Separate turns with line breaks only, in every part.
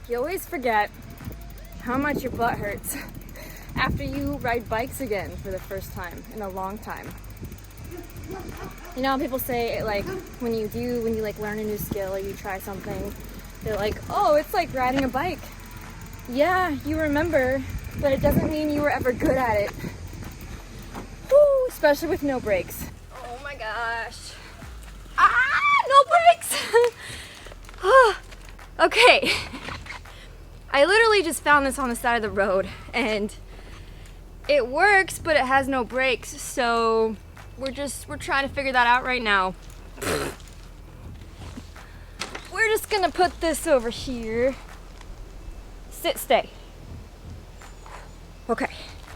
You always forget how much your butt hurts after you ride bikes again for the first time in a long time. You know how people say, like, when you like learn a new skill or you try something, they're like, oh, it's like riding a bike. Yeah, you remember, but it doesn't mean you were ever good at it. Woo, especially with no brakes. Oh my gosh. Ah, no brakes! Okay. I literally just found this on the side of the road and it works, but it has no brakes, so we're trying to figure that out right now. We're just gonna put this over here. Sit, stay. Okay.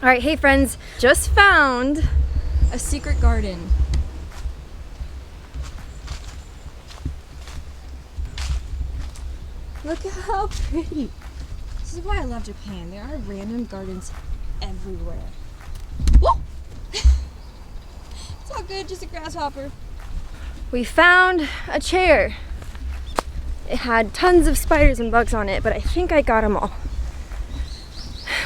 All right, hey friends, just found a secret garden. Look at how pretty. This is why I love Japan. There are random gardens everywhere. Whoa! It's all good, just a grasshopper. We found a chair. It had tons of spiders and bugs on it, but I think I got them all.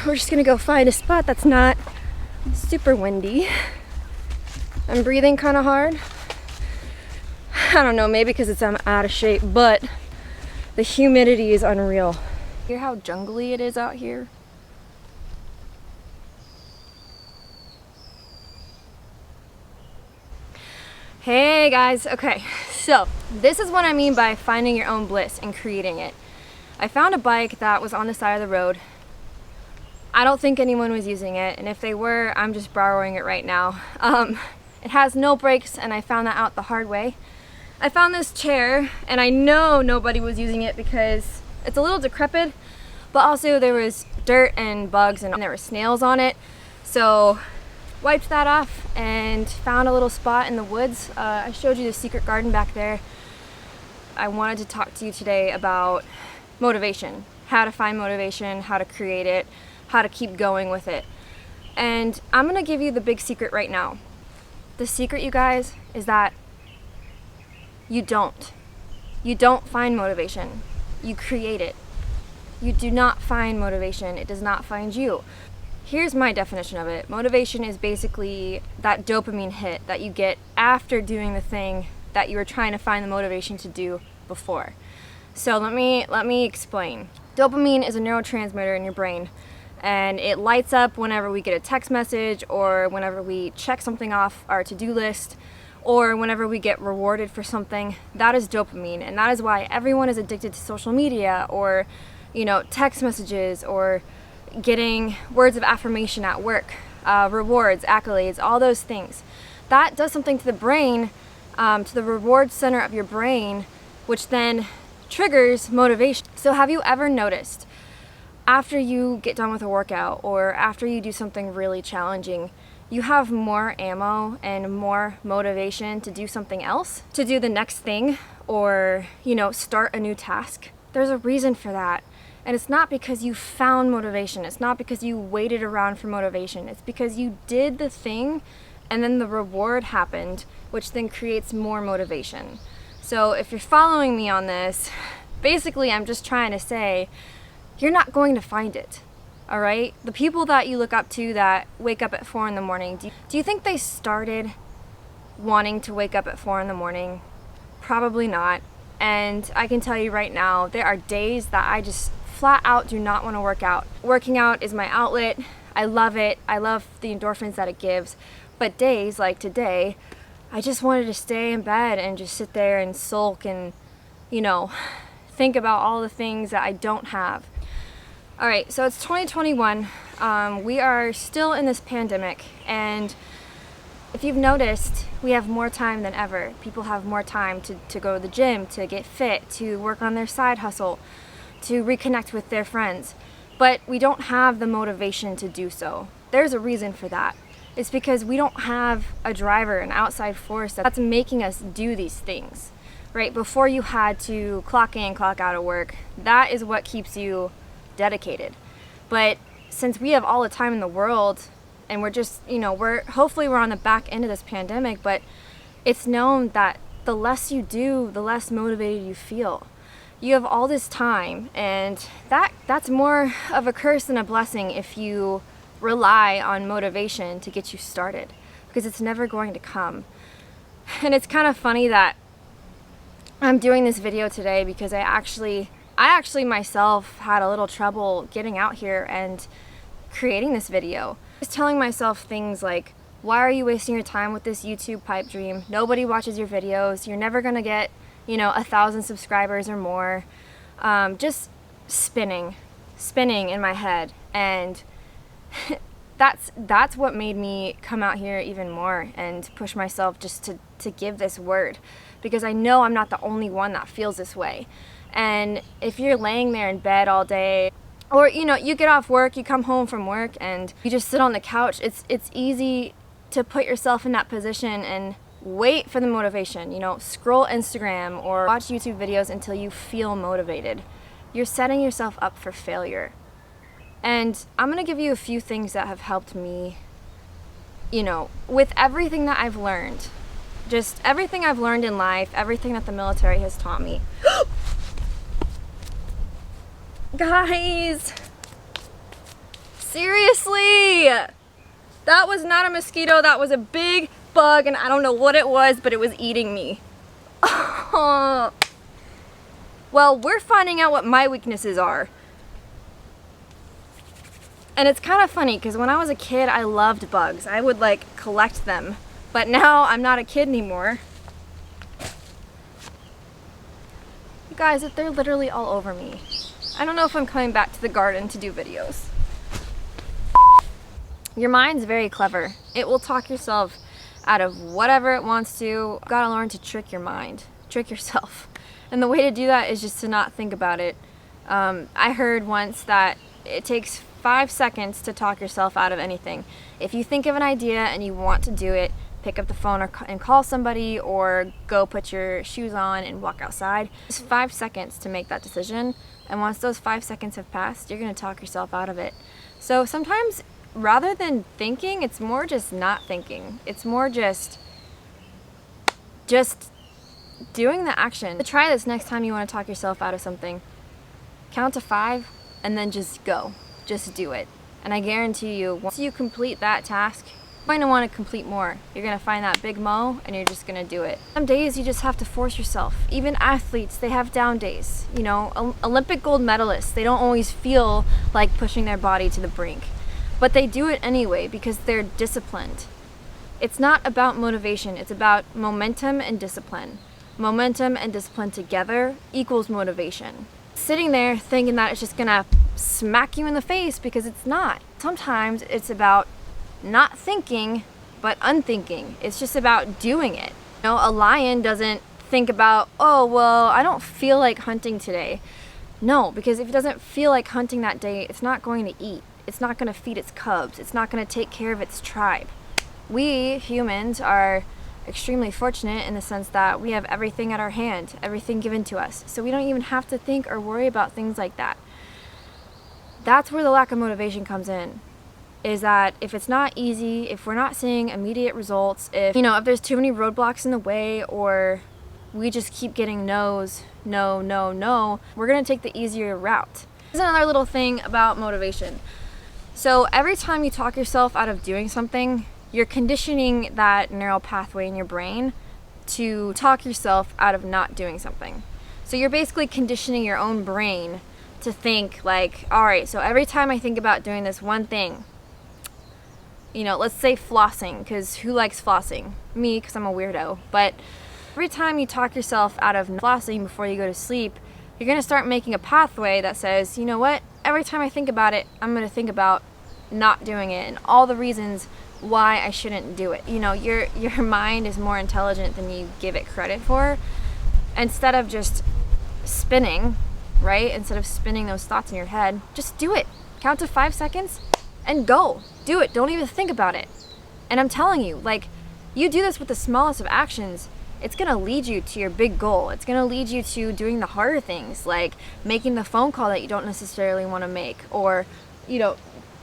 We're just gonna go find a spot that's not super windy. I'm breathing kind of hard. I don't know, maybe because I'm out of shape, but the humidity is unreal. Hear how jungly it is out here? Hey guys, okay, so this is what I mean by finding your own bliss and creating it. I found a bike that was on the side of the road. I don't think anyone was using it, and if they were, I'm just borrowing it right now. It has no brakes, and I found that out the hard way. I found this chair, and I know nobody was using it because it's a little decrepit, but also there was dirt and bugs and there were snails on it. So wiped that off and found a little spot in the woods. I showed you the secret garden back there. I wanted to talk to you today about motivation, how to find motivation, how to create it, how to keep going with it. And I'm gonna give you the big secret right now. The secret, you guys, is that you don't find motivation, you create it. You do not find motivation, it does not find you. Here's my definition of it. Motivation is basically that dopamine hit that you get after doing the thing that you were trying to find the motivation to do before. So let me explain. Dopamine is a neurotransmitter in your brain, and it lights up whenever we get a text message or whenever we check something off our to-do list or whenever we get rewarded for something. That is dopamine, and that is why everyone is addicted to social media or, you know, text messages or getting words of affirmation at work, rewards, accolades, all those things. That does something to the brain, to the reward center of your brain, which then triggers motivation. So have you ever noticed after you get done with a workout or after you do something really challenging, you have more ammo and more motivation to do something else, to do the next thing, or, you know, start a new task? There's a reason for that. And it's not because you found motivation. It's not because you waited around for motivation. It's because you did the thing and then the reward happened, which then creates more motivation. So if you're following me on this, basically I'm just trying to say, you're not going to find it, all right? The people that you look up to that wake up at 4 in the morning, do you think they started wanting to wake up at 4 in the morning? Probably not. And I can tell you right now, there are days that I just flat out do not want to work out. Working out is my outlet. I love it. I love the endorphins that it gives. But days like today, I just wanted to stay in bed and just sit there and sulk and, you know, think about all the things that I don't have. All right, so it's 2021. We are still in this pandemic, and if you've noticed, we have more time than ever. People have more time to go to the gym, to get fit, to work on their side hustle, to reconnect with their friends. But we don't have the motivation to do so. There's a reason for that. It's because we don't have a driver, an outside force that's making us do these things, right? Before you had to clock in, clock out of work, that is what keeps you dedicated. But since we have all the time in the world, and we're just, you know, hopefully we're on the back end of this pandemic, but it's known that the less you do, the less motivated you feel. you have all this time, and that's more of a curse than a blessing if you rely on motivation to get you started, because it's never going to come. And it's kind of funny that I'm doing this video today because I actually myself had a little trouble getting out here and creating this video. I was telling myself things like, why are you wasting your time with this YouTube pipe dream? Nobody watches your videos. You're never gonna get, 1,000 subscribers or more. Just spinning in my head. And that's what made me come out here even more and push myself just to give this word, because I know I'm not the only one that feels this way. And if you're laying there in bed all day, or you get off work, you come home from work and you just sit on the couch, it's easy to put yourself in that position and wait for the motivation. Scroll Instagram or watch YouTube videos until you feel motivated. You're setting yourself up for failure. And I'm gonna give you a few things that have helped me, with everything that I've learned. Just everything I've learned in life, everything that the military has taught me. Guys, seriously, that was not a mosquito, that was a big bug, and I don't know what it was, but it was eating me. Well, we're finding out what my weaknesses are. And it's kind of funny because when I was a kid, I loved bugs. I would collect them. But now I'm not a kid anymore. You guys, they're literally all over me. I don't know if I'm coming back to the garden to do videos. Your mind's very clever. It will talk yourself out of whatever it wants to. You gotta learn to trick your mind, trick yourself. And the way to do that is just to not think about it. I heard once that it takes 5 seconds to talk yourself out of anything. If you think of an idea and you want to do it, pick up the phone and call somebody, or go put your shoes on and walk outside. It's 5 seconds to make that decision, and once those 5 seconds have passed, you're gonna talk yourself out of it. So sometimes, rather than thinking, it's more just not thinking. It's more just doing the action. Try this next time you want to talk yourself out of something. Count to 5 and then just go. Just do it. And I guarantee you, once you complete that task, you're going to want to complete more. You're going to find that big mo and you're just going to do it. Some days you just have to force yourself. Even athletes, they have down days. Olympic gold medalists, they don't always feel like pushing their body to the brink. But they do it anyway because they're disciplined. It's not about motivation, it's about momentum and discipline. Momentum and discipline together equals motivation. Sitting there thinking that it's just gonna smack you in the face, because it's not. Sometimes it's about not thinking, but unthinking. It's just about doing it. A lion doesn't think about, oh, well, I don't feel like hunting today. No, because if it doesn't feel like hunting that day, it's not going to eat. It's not going to feed its cubs. It's not going to take care of its tribe. We humans are extremely fortunate in the sense that we have everything at our hand, everything given to us. So we don't even have to think or worry about things like that. That's where the lack of motivation comes in, is that if it's not easy, if we're not seeing immediate results, if there's too many roadblocks in the way, or we just keep getting no's, no, no, no, we're going to take the easier route. Here's another little thing about motivation. So every time you talk yourself out of doing something, you're conditioning that neural pathway in your brain to talk yourself out of not doing something. So you're basically conditioning your own brain to think all right, so every time I think about doing this one thing, let's say flossing, because who likes flossing? Me, because I'm a weirdo. But every time you talk yourself out of flossing before you go to sleep, you're going to start making a pathway that says, you know what, every time I think about it, I'm going to think about not doing it and all the reasons why I shouldn't do it. Your mind is more intelligent than you give it credit for. Instead of just spinning, right? Instead of spinning those thoughts in your head, just do it. Count to 5 seconds and go. Do it. Don't even think about it. And I'm telling you, you do this with the smallest of actions, it's going to lead you to your big goal. It's going to lead you to doing the harder things, like making the phone call that you don't necessarily want to make, or,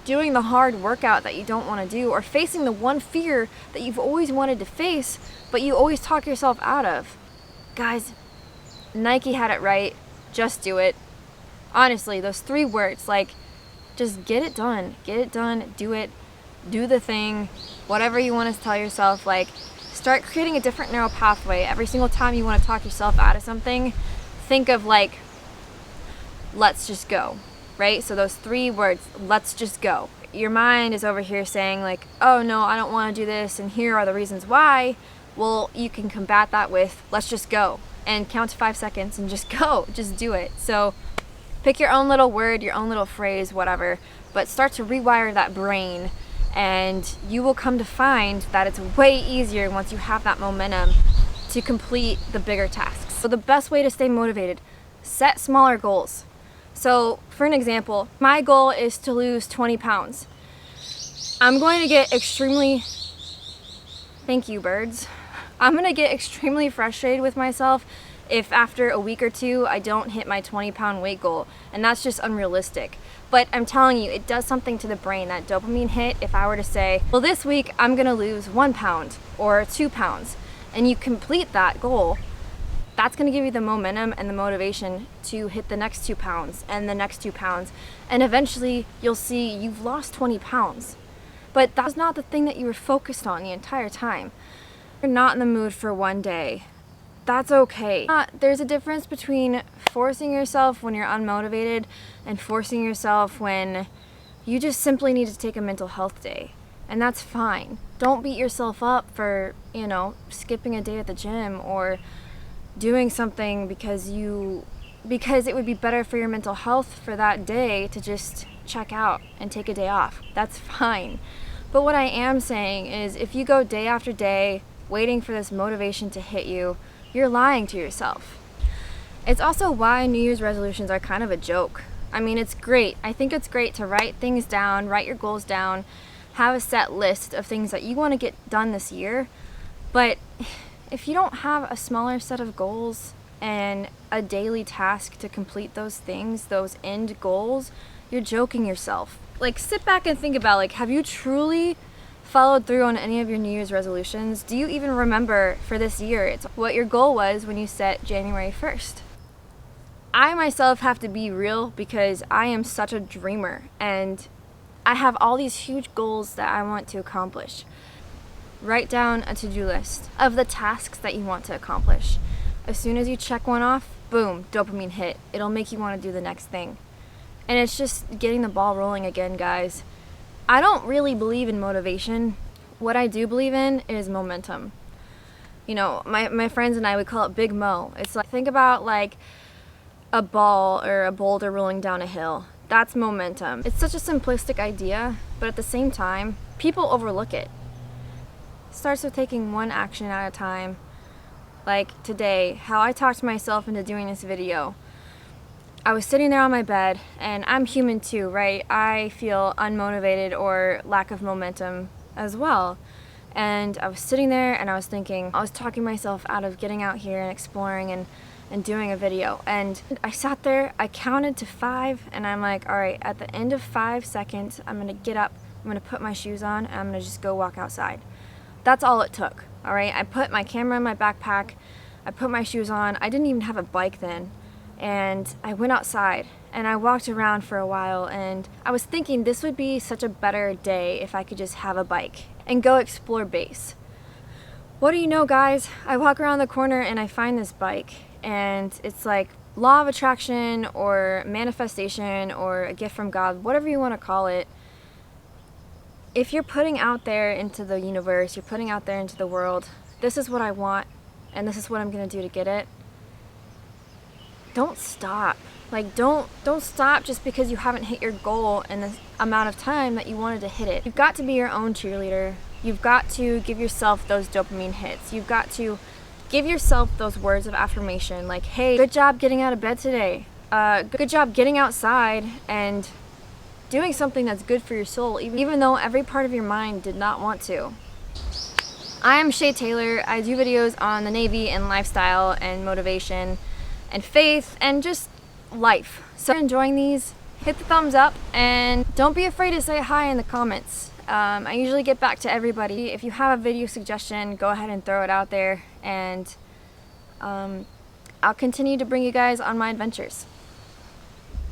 doing the hard workout that you don't want to do, or facing the one fear that you've always wanted to face, but you always talk yourself out of. Guys, Nike had it right. just do it. Honestly, those 3 words, like, just get it done, do it, do the thing, whatever you want to tell yourself. Like, start creating a different neural pathway. Every single time you want to talk yourself out of something, think of like, let's just go, right? So those 3 words, let's just go. Your mind is over here saying like, oh no, I don't want to do this, and here are the reasons why. Well, you can combat that with, let's just go, and count to 5 seconds and just go, just do it. So pick your own little word, your own little phrase, whatever, but start to rewire that brain, and you will come to find that it's way easier once you have that momentum to complete the bigger tasks. So the best way to stay motivated, set smaller goals. So for an example, my goal is to lose 20 pounds. I'm going to get extremely, thank you birds, I'm going to get extremely frustrated with myself if after a week or 2 I don't hit my 20-pound weight goal, and that's just unrealistic. But I'm telling you, it does something to the brain, that dopamine hit. If I were to say, well, this week I'm gonna lose 1 pound or 2 pounds, and you complete that goal, that's gonna give you the momentum and the motivation to hit the next 2 pounds and the next 2 pounds, and eventually you'll see you've lost 20 pounds. But that's not the thing that you were focused on the entire time. You're not in the mood for one day. That's okay. There's a difference between forcing yourself when you're unmotivated and forcing yourself when you just simply need to take a mental health day. And that's fine. Don't beat yourself up for, skipping a day at the gym or doing something because it would be better for your mental health for that day to just check out and take a day off. That's fine. But what I am saying is, if you go day after day waiting for this motivation to hit you, you're lying to yourself. It's also why New Year's resolutions are kind of a joke. I mean, it's great. I think it's great to write things down, write your goals down, have a set list of things that you want to get done this year. But if you don't have a smaller set of goals and a daily task to complete those things, those end goals, you're joking yourself. Like, sit back and think about, like, have you truly followed through on any of your New Year's resolutions? Do you even remember for this year it's what your goal was when you set January 1st? I myself have to be real because I am such a dreamer, and I have all these huge goals that I want to accomplish. Write down a to-do list of the tasks that you want to accomplish. As soon as you check one off, boom, dopamine hit. It'll make you want to do the next thing. And it's just getting the ball rolling again, guys. I don't really believe in motivation. What I do believe in is momentum. My friends and I, we call it Big Mo. It's like, think about like a ball or a boulder rolling down a hill. That's momentum. It's such a simplistic idea, but at the same time, people overlook it. It starts with taking one action at a time. Like today, how I talked myself into doing this video. I was sitting there on my bed, and I'm human too, right? I feel unmotivated or lack of momentum as well. And I was sitting there and I was thinking, I was talking myself out of getting out here and exploring and doing a video. And I sat there, I counted to 5, and I'm like, all right, at the end of 5 seconds, I'm gonna get up, I'm gonna put my shoes on, and I'm gonna just go walk outside. That's all it took, all right? I put my camera in my backpack, I put my shoes on. I didn't even have a bike then. And I went outside and I walked around for a while, and I was thinking this would be such a better day if I could just have a bike and go explore base. What do you know, guys? I walk around the corner and I find this bike, and it's like law of attraction or manifestation or a gift from God, whatever you want to call it. If you're putting out there into the universe, you're putting out there into the world, this is what I want and this is what I'm going to do to get it. Don't stop. Like, don't stop just because you haven't hit your goal in the amount of time that you wanted to hit it. You've got to be your own cheerleader. You've got to give yourself those dopamine hits. You've got to give yourself those words of affirmation, like, hey, good job getting out of bed today. Good job getting outside and doing something that's good for your soul, even though every part of your mind did not want to. I am Shae Taylor. I do videos on the Navy and lifestyle and motivation and faith and just life. So if you're enjoying these, hit the thumbs up and don't be afraid to say hi in the comments. I usually get back to everybody. If you have a video suggestion, go ahead and throw it out there, and I'll continue to bring you guys on my adventures.